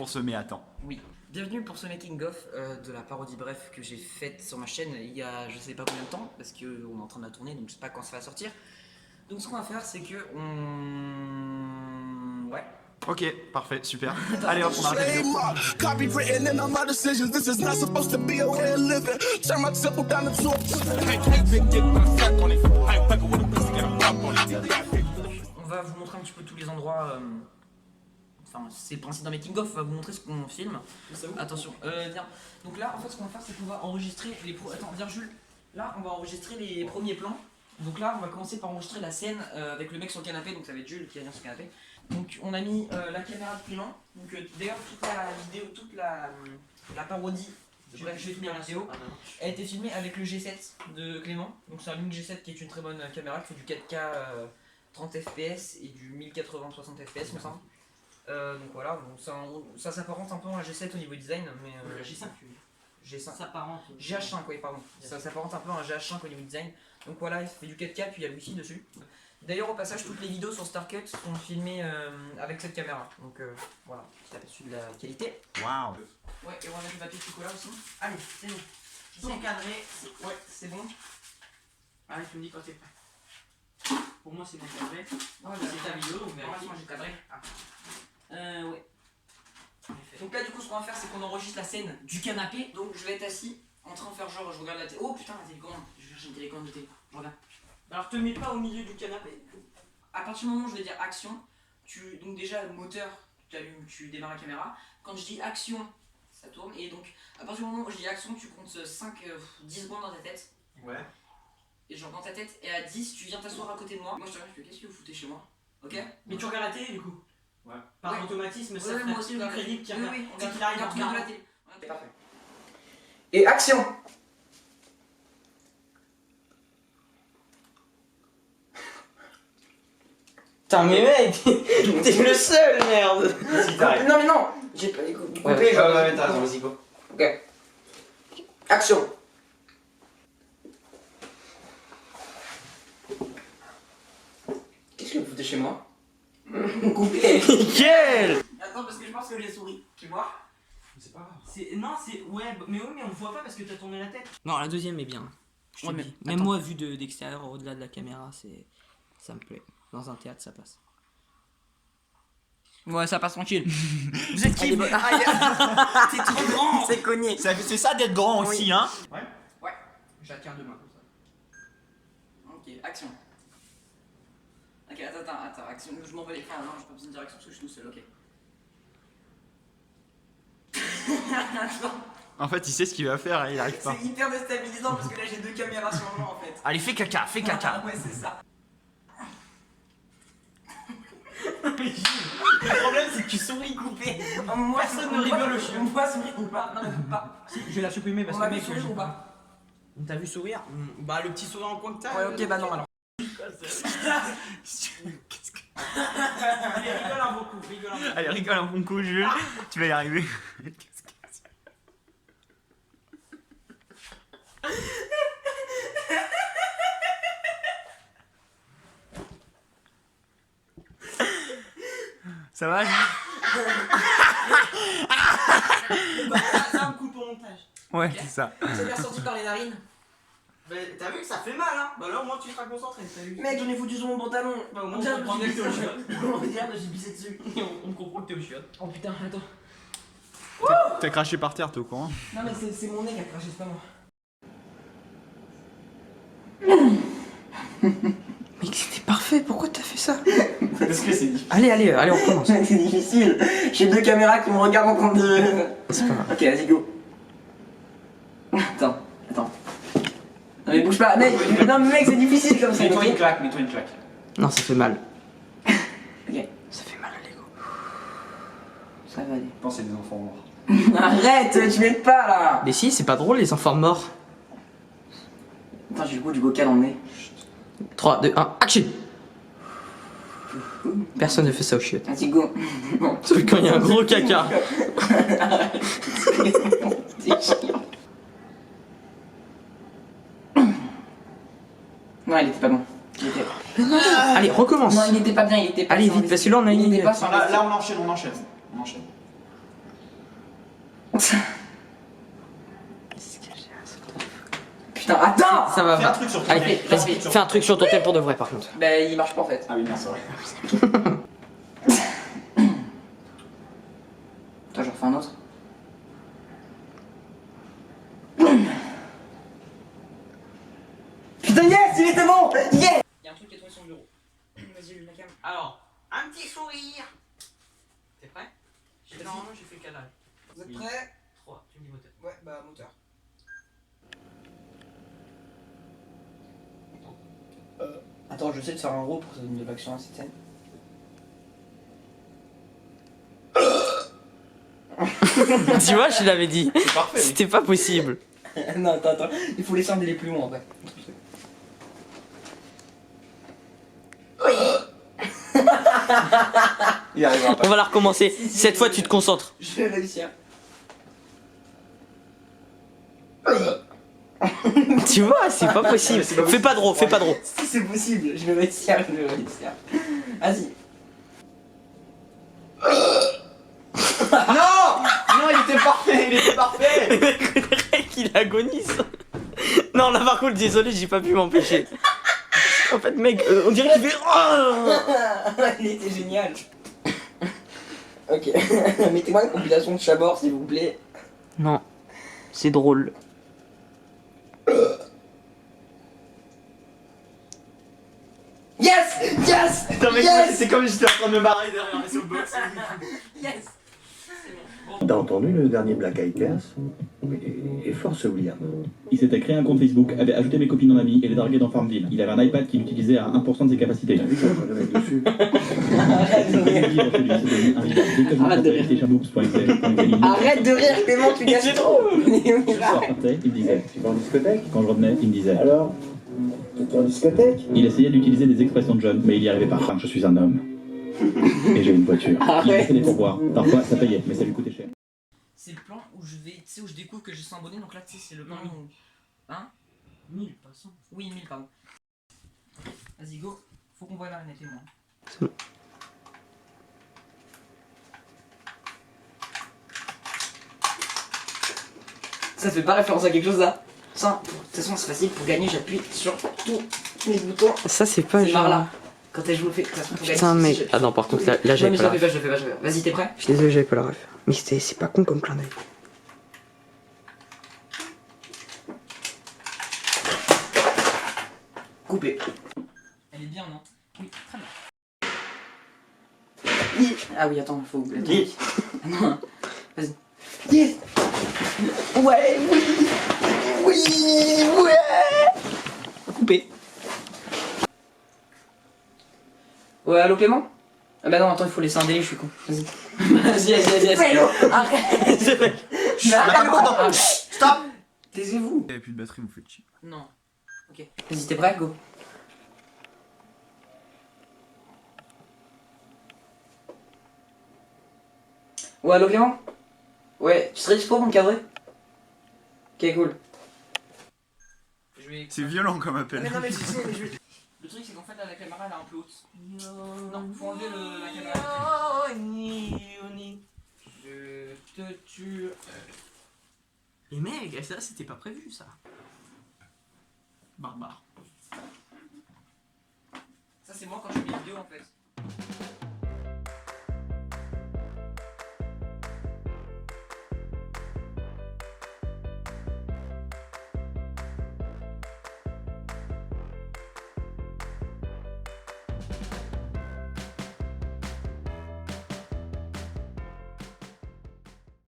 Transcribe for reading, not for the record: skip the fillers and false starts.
pour ce mais attends. Oui. Bienvenue pour ce making of de la parodie bref que j'ai faite sur ma chaîne il y a je sais pas combien de temps parce qu'on est en train de la tourner donc je sais pas quand ça va sortir. Donc ce qu'on va faire c'est que on... Ouais. Ok, parfait, super. Allez hop, on arrête la vidéo. On va vous montrer un petit peu tous les endroits. Enfin, c'est le principe d'un making of, on va vous montrer ce qu'on filme. Attention, viens. Donc là, en fait, ce qu'on va faire, c'est qu'on va enregistrer les. Attends, viens, Jules. Là, on va enregistrer les premiers plans. Donc là, on va commencer par enregistrer la scène avec le mec sur le canapé. Donc ça va être Jules qui va venir sur le canapé. Donc on a mis la caméra de Clément. Donc d'ailleurs, toute la vidéo, toute la parodie. Je vais filmer la vidéo. Elle a été filmée avec le G7 de Clément. Donc c'est un Link G7 qui est une très bonne caméra qui fait du 4K 30 fps et du 1080 60 fps, me semble. Donc voilà, donc ça s'apparente un peu à un G7 au niveau design, mais G5. G5. S'apparente. GH5, oui, pardon. Ça s'apparente un peu à un GH5 au niveau design. Donc voilà, il fait du 4K, puis il y a le Wi-Fi dessus. D'ailleurs, au passage, toutes les vidéos sur StarCut sont filmées avec cette caméra. Donc voilà, c'est aperçu de la qualité. Waouh. Ouais, et on va mettre le papier chocolat aussi. Allez, c'est bon. C'est cadré. Ouais, c'est bon. Allez, tu me dis quand t'es prêt. Pour moi, c'est bien cadré. Ouais, C'est ta vidéo, donc moi j'ai cadré. Ouais. Donc, Donc là, du coup, ce qu'on va faire, c'est qu'on enregistre la scène du canapé. Donc je vais être assis en train de faire genre, je regarde la télé. Oh putain, la télécommande. Je vais chercher une télécommande de télé. Je regarde. alors, te mets pas au milieu du canapé. À partir du moment où je vais dire action, donc déjà le moteur, tu allumes, tu démarres la caméra. Quand je dis action, ça tourne. Et donc à partir du moment où je dis action, tu comptes 10 secondes dans ta tête. Ouais. Et genre dans ta tête, et à 10, tu viens t'asseoir à côté de moi. Moi je te regarde, je fais qu'est-ce que vous foutez chez moi? Ok? Mais tu regardes la télé du coup. Ouais. Par Ouais. automatisme, ça Ouais, ferait moi aussi, plus je regarde. crédible qu'il Oui, regarde. oui, on C'est regarde- qu'il arrive on en regarde regardant. la télé. Ouais, parfait. Et action! Putain, mais mec, t'es le seul, merde. Si t'arrêtes. Non mais non! J'ai pas coupé, Ouais, genre. t'as raison, vas-y, go. Ok. Action! Qu'est-ce que vous foutez chez moi? Coupé! Nickel. Attends, parce que je pense que j'ai souri. Tu vois? C'est pas grave. Non, c'est. Ouais, mais oui, mais on voit pas parce que t'as tourné la tête. Non, la deuxième est bien. Je te Ouais, mais dis. Même attends. moi, vu d'extérieur, au-delà de la caméra, ça me plaît. Dans un théâtre, ça passe. Ouais, ça passe tranquille. Vous êtes qui? C'est trop grand. C'est cogné. C'est ça d'être grand aussi, hein. Ouais. Ouais, je la tiens deux mains comme ça. Ok, action. Ok, attends, action. Je m'en vais les faire, non, j'ai pas besoin de direction parce que je suis tout seul, ok. Attends, En fait, il sait ce qu'il va faire et il arrive pas. c'est hyper déstabilisant parce que là j'ai deux caméras sur moi en fait. Allez, fais caca, fais caca. Ouais, c'est ça. Le problème, c'est que tu souris coupé. Moi, Personne ne rigole au chien. Moi, sourire ou pas? Non, mais pas. Je vais la supprimer parce On que m'a mec, vu sourire ou pas? on t'a vu sourire. Bah, le petit sourire en coin que t'as. Ouais, ok, bah non alors. Allez, rigole un bon coup, rigole un bon coup. Allez, rigole un bon coup, Jules. Tu vas y arriver. Ça va, Jules? Ça me coupe au montage. Ouais, c'est ça. C'est bien sorti par les narines. Bah, t'as vu que ça fait mal, hein? Bah là, au moins, tu seras concentré, t'as vu? Mec, j'en ai foutu sur mon pantalon. Bah, au moins, On dirait on que comprend j'ai que t'es au pissé chiottes. dessus. On dirait que j'ai pissé dessus. On comprend que t'es au chiottes. Oh putain, attends. T'as craché par terre, t'es au courant? Non, mais c'est mon nez qui a craché, c'est pas moi. Mec, c'était parfait, pourquoi t'as fait ça? Parce que c'est difficile. Allez, on recommence. Mec, c'est difficile. J'ai deux caméras qui me regardent en train de. C'est pas grave. Ok, vas-y, go. Attends. Non, mais bouge pas, mec. Non, mais mec, c'est difficile comme ça. Mets-toi une Ok, claque, mets-toi une claque. Non, ça fait mal. ok, Ça fait mal à l'ego. ça va aller. Pensez des enfants morts. Arrête, tu m'aides pas là. Mais si, c'est pas drôle, les enfants morts. Attends, j'ai le goût du bocal dans le nez. 3, 2, 1, action! Personne ne fait ça au chiottes. Vas-y, go. Sauf quand il y a un gros caca. Non, il était pas bon. Il était... Allez, recommence. Non, il était pas bien, il était pas Allez, sur vite, parce que là, on a une il était idée. pas sur Là, on enchaîne. Allez, Putain, attends. Ça va. Fais un truc sur ton Allez, tel. vas-y, fais un truc sur ton tel pour de vrai par contre. Bah, il marche pas en fait. Ah oui, non, c'est vrai. Attends, j'en refais un autre. Putain, yes, il était bon. Yes. Il y a un truc qui est tombé sur le bureau. Vas-y, la cam. Alors, un petit sourire. T'es prêt? Normalement, j'ai fait le canal. Vous êtes prêts? 3, tu me dis moteur. Ouais, bah, moteur. Attends, je sais de faire un roll pour que ça donne de l'action à cette scène. Tu vois, je l'avais dit. C'est parfait. C'était pas possible. Non, attends, il faut laisser un délai plus long en fait. Il arrivera On pas. va la recommencer. Cette fois, tu te concentres. Je vais réussir. Tu vois, c'est pas possible. C'est pas Fais pas trop, fais pas trop. Si c'est possible, je vais réussir, je vais réussir. Vas-y. Non, il était parfait. Le mec, il agonise. Non, là par contre, désolé, j'ai pas pu m'empêcher. En fait, mec, on dirait qu'il fait. Oh Il était génial. Ok, mettez-moi une compilation de Chabord s'il vous plaît. Non, c'est drôle. Yes! Yes! Putain, mec, Yes! c'est comme si j'étais en train de me barrer derrière les box. Yes! T'as entendu le dernier Black Eyed Peas? Et force William. Il s'était créé un compte Facebook, avait ajouté mes copines en amis et les larguait dans Farmville. Il avait un iPad qu'il utilisait à 1% de ses capacités. T'as vu quand je le mets dessus? Arrête de rire. Arrête de rire. Arrête de rire, Clément, tu gâches trop! Il me disait. Tu vas en discothèque? Quand je revenais, il me disait. Alors? T'es en discothèque? Il essayait d'utiliser des expressions de jeunes, mais il y arrivait pas. Enfin, je suis un homme. Et j'ai une voiture. Il me fait des pourboires. Parfois, ça payait, mais ça lui coûtait cher. C'est le plan où je vais, tu sais, où je découvre que j'ai 100 abonnés, donc là, tu sais, c'est le plan où... Hein? 1000, pas 100. Oui, 1000, pardon. Vas-y, go. Faut qu'on voit l'araignée, moi. C'est bon. Ça fait pas référence à quelque chose là? Ça, de toute façon, c'est facile, pour gagner, j'appuie sur tous les boutons. Ça, c'est pas C'est par genre. là. Quand elle joue au fait, de toute façon, pour Putain, gagner, mec. si Ah non, par contre, là Ouais, mais j'avais je pas la la fais ref. pas, je la fais pas. Vas-y, t'es prêt? Je suis désolé, j'avais pas la ref. Mais c'est pas con comme clin d'œil. Coupé. Elle est bien, non? Oui, très bien. Ah oui, attends, faut... Attends. Non, vas-y. Yes. Ouais, oui. Oui, ouais. Coupé. Ouais, allô Clément? Ah bah non, attends, il faut laisser un délai, je suis con. Vas-y. Vas-y. Arrête. Attends, stop. Taisez-vous. Il n'y avait plus de batterie, vous faites chier. Non. Ok. Vas-y, t'es prêt? Go. Ouais, allô Clément? Ouais, tu serais dispo pour me cadrer? Ok, cool. Je vais... C'est violent comme appel. non, mais je sais, mais je vais... Le truc, c'est qu'en fait, là, la caméra, elle est un peu haute. Non, faut enlever la caméra. Je te tue. Mais mec, ça c'était pas prévu ça. Barbare. Ça, c'est moi quand je fais mes vidéos, en fait.